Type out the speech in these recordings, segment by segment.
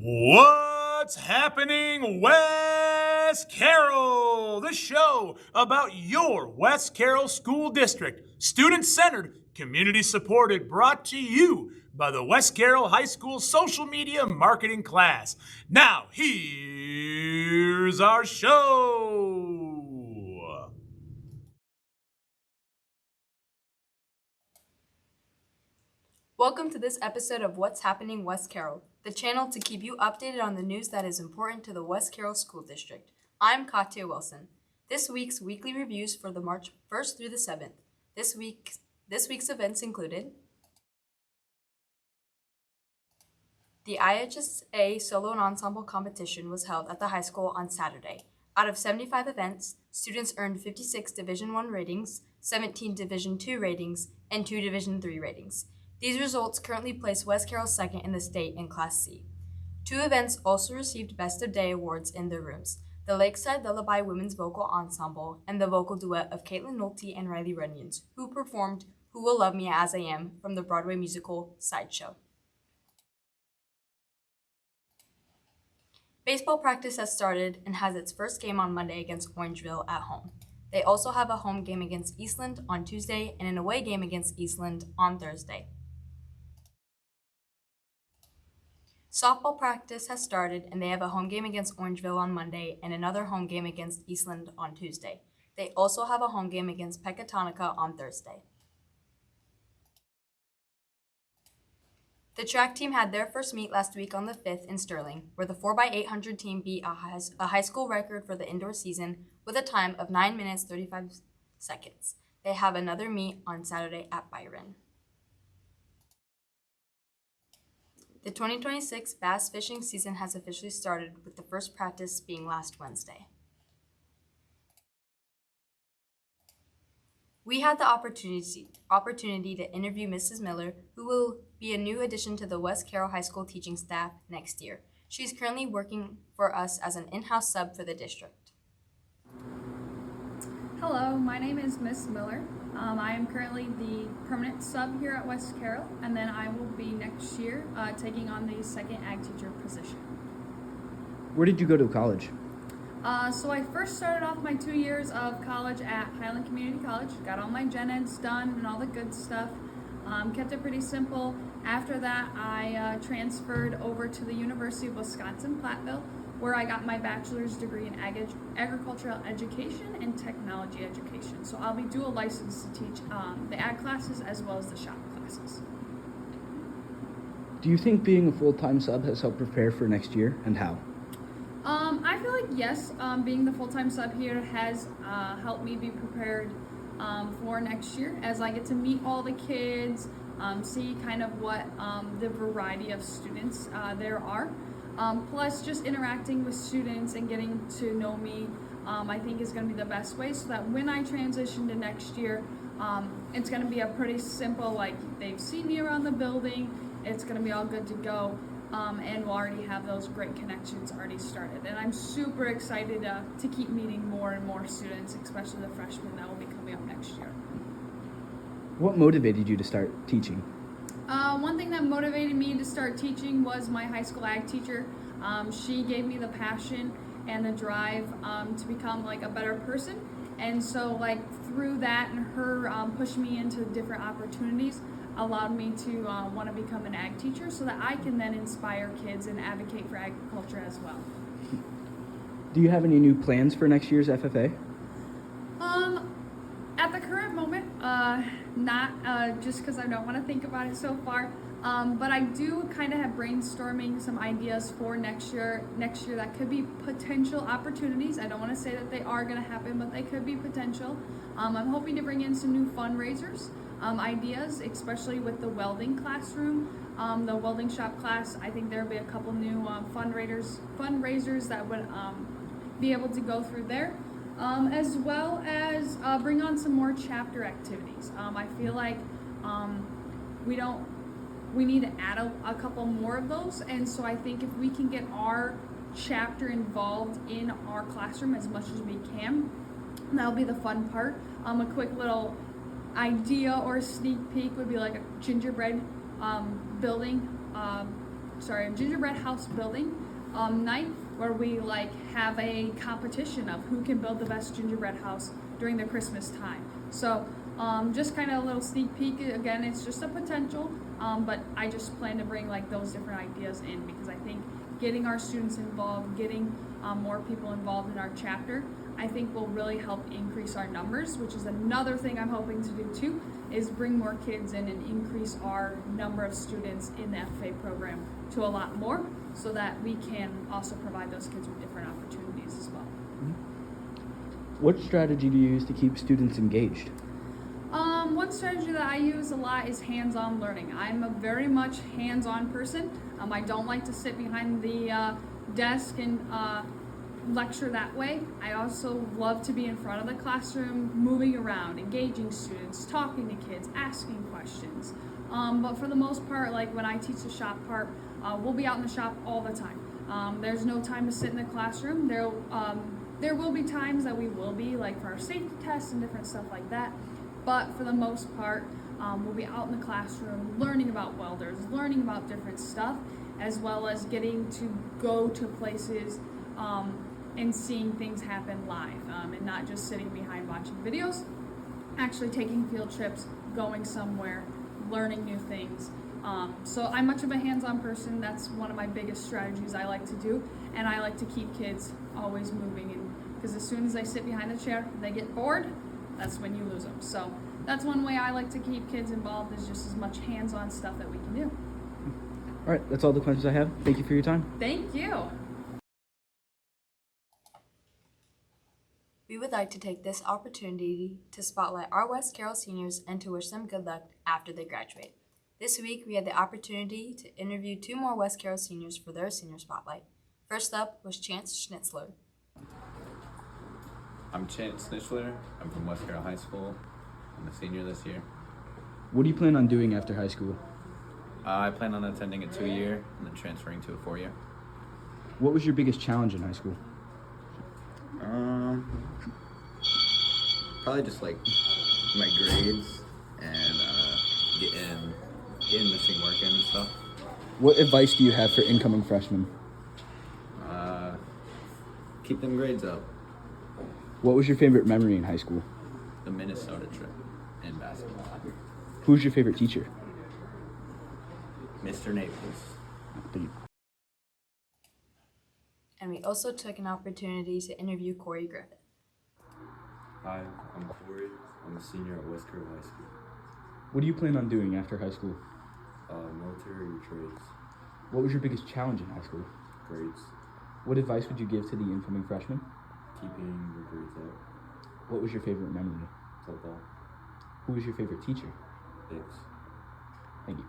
What's happening, West Carroll? The show about your West Carroll School District, student centered, community supported, brought to you by the West Carroll High School social media marketing class. Now, here's our show. Welcome to this episode of What's Happening West Carroll, the channel to keep you updated on the news that is important to the West Carroll School District. I'm Katya Wilson. This week's weekly reviews for the March 1st through the 7th. This week's events included the IHSA Solo and Ensemble competition was held at the high school on Saturday. Out of 75 events, students earned 56 Division I ratings, 17 Division II ratings, and 2 Division III ratings. These results currently place West Carroll second in the state in Class C. 2 events also received Best of Day awards in their rooms: the Lakeside Lullaby Women's Vocal Ensemble and the vocal duet of Caitlin Nolte and Riley Runyons, who performed Who Will Love Me As I Am from the Broadway musical Sideshow. Baseball practice has started and has its first game on Monday against Orangeville at home. They also have a home game against Eastland on Tuesday and an away game against Eastland on Thursday. Softball practice has started and they have a home game against Orangeville on Monday and another home game against Eastland on Tuesday. They also have a home game against Pecatonica on Thursday. The track team had their first meet last week on the 5th in Sterling, where the 4x800 team beat a high school record for the indoor season with a time of 9 minutes 35 seconds. They have another meet on Saturday at Byron. The 2026 bass fishing season has officially started, with the first practice being last Wednesday. We had the opportunity to interview Mrs. Miller, who will be a new addition to the West Carroll High School teaching staff next year. She's currently working for us as an in-house sub for the district. Hello, my name is Miss Miller. I am currently the permanent sub here at West Carroll, and then I will be next year taking on the second ag teacher position. Where did you go to college? So I first started off my 2 years of college at Highland Community College, got all my gen eds done and all the good stuff, kept it pretty simple. After that, I transferred over to the University of Wisconsin-Platteville, where I got my bachelor's degree in agricultural education and technology education. So I'll be dual licensed to teach the ag classes as well as the shop classes. Do you think being a full-time sub has helped prepare for next year, and how? I feel like yes, being the full-time sub here has helped me be prepared for next year, as I get to meet all the kids, see kind of what the variety of students there are. Plus just interacting with students and getting to know me, I think is going to be the best way, so that when I transition to next year, it's going to be a pretty simple, like, they've seen me around the building, it's going to be all good to go, and we'll already have those great connections already started. And I'm super excited to keep meeting more and more students, especially the freshmen that will be coming up next year. What motivated you to start teaching? One thing that motivated me to start teaching was my high school ag teacher. She gave me the passion and the drive to become like a better person. And so like through that and her pushing me into different opportunities allowed me to want to become an ag teacher, so that I can then inspire kids and advocate for agriculture as well. Do you have any new plans for next year's FFA? At the current moment, not just because I don't want to think about it so far, but I do kind of have brainstorming some ideas for next year that could be potential opportunities. I don't want to say that they are going to happen, but they could be potential. I'm hoping to bring in some new fundraisers, ideas, especially with the welding classroom, the welding shop class. I think there'll be a couple new fundraisers that would be able to go through there. As well as bring on some more chapter activities. I feel like we need to add a couple more of those, and so I think if we can get our chapter involved in our classroom as much as we can, that'll be the fun part. A quick little idea or sneak peek would be like a gingerbread building gingerbread house building night where we like have a competition of who can build the best gingerbread house during the Christmas time. So just kind of a little sneak peek. Again, it's just a potential, but I just plan to bring like those different ideas in because I think getting our students involved, getting more people involved in our chapter, I think will really help increase our numbers, which is another thing I'm hoping to do too, is bring more kids in and increase our number of students in the FFA program to a lot more so that we can also provide those kids with different opportunities as well. What strategy do you use to keep students engaged? One strategy that I use a lot is hands-on learning. I'm a very much hands-on person. I don't like to sit behind the desk and lecture that way. I also love to be in front of the classroom, moving around, engaging students, talking to kids, asking questions. But for the most part, like when I teach the shop part, we'll be out in the shop all the time. There's no time to sit in the classroom. There will be times that we will be, like for our safety tests and different stuff like that. But for the most part, we'll be out in the classroom learning about welders, learning about different stuff, as well as getting to go to places and seeing things happen live and not just sitting behind watching videos, actually taking field trips, going somewhere, learning new things. So I'm much of a hands-on person. That's one of my biggest strategies I like to do, and I like to keep kids always moving, because as soon as they sit behind the chair, they get bored, that's when you lose them. So that's one way I like to keep kids involved, is just as much hands-on stuff that we can do. All right, that's all the questions I have. Thank you for your time. Thank you. We would like to take this opportunity to spotlight our West Carroll seniors and to wish them good luck after they graduate. This week, we had the opportunity to interview 2 more West Carroll seniors for their senior spotlight. First up was Chance Schnitzler. I'm Chance Schnitzler. I'm from West Carroll High School. I'm a senior this year. What do you plan on doing after high school? I plan on attending a 2-year and then transferring to a 4-year. What was your biggest challenge in high school? Probably just like my grades and getting missing work in and stuff. What advice do you have for incoming freshmen? Keep them grades up. What was your favorite memory in high school? The Minnesota trip in basketball. Who's your favorite teacher? Mr. Naples. Thank you. And we also took an opportunity to interview Corey Griffith. Hi, I'm Corey. I'm a senior at West Carroll High School. What do you plan on doing after high school? Military or trades. What was your biggest challenge in high school? Grades. What advice would you give to the incoming freshmen? Keeping your grades up. What was your favorite memory? Football. Who was your favorite teacher? Bigs. Thank you.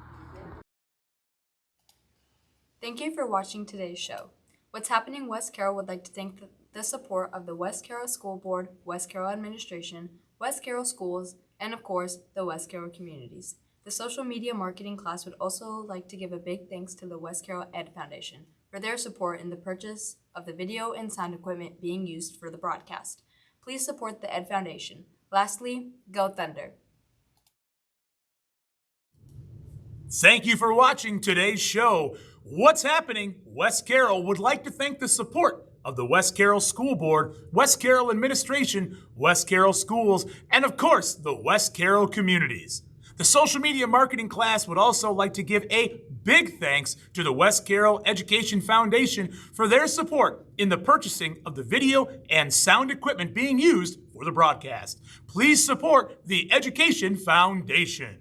Thank you for watching today's show. What's Happening West Carroll would like to thank the support of the West Carroll School Board, West Carroll Administration, West Carroll Schools, and of course, the West Carroll communities. The social media marketing class would also like to give a big thanks to the West Carroll Ed Foundation for their support in the purchase of the video and sound equipment being used for the broadcast. Please support the Ed Foundation. Lastly, go Thunder. Thank you for watching today's show. What's Happening? West Carroll would like to thank the support of the West Carroll School Board, West Carroll Administration, West Carroll Schools, and of course, the West Carroll communities. The social media marketing class would also like to give a big thanks to the West Carroll Education Foundation for their support in the purchasing of the video and sound equipment being used for the broadcast. Please support the Education Foundation.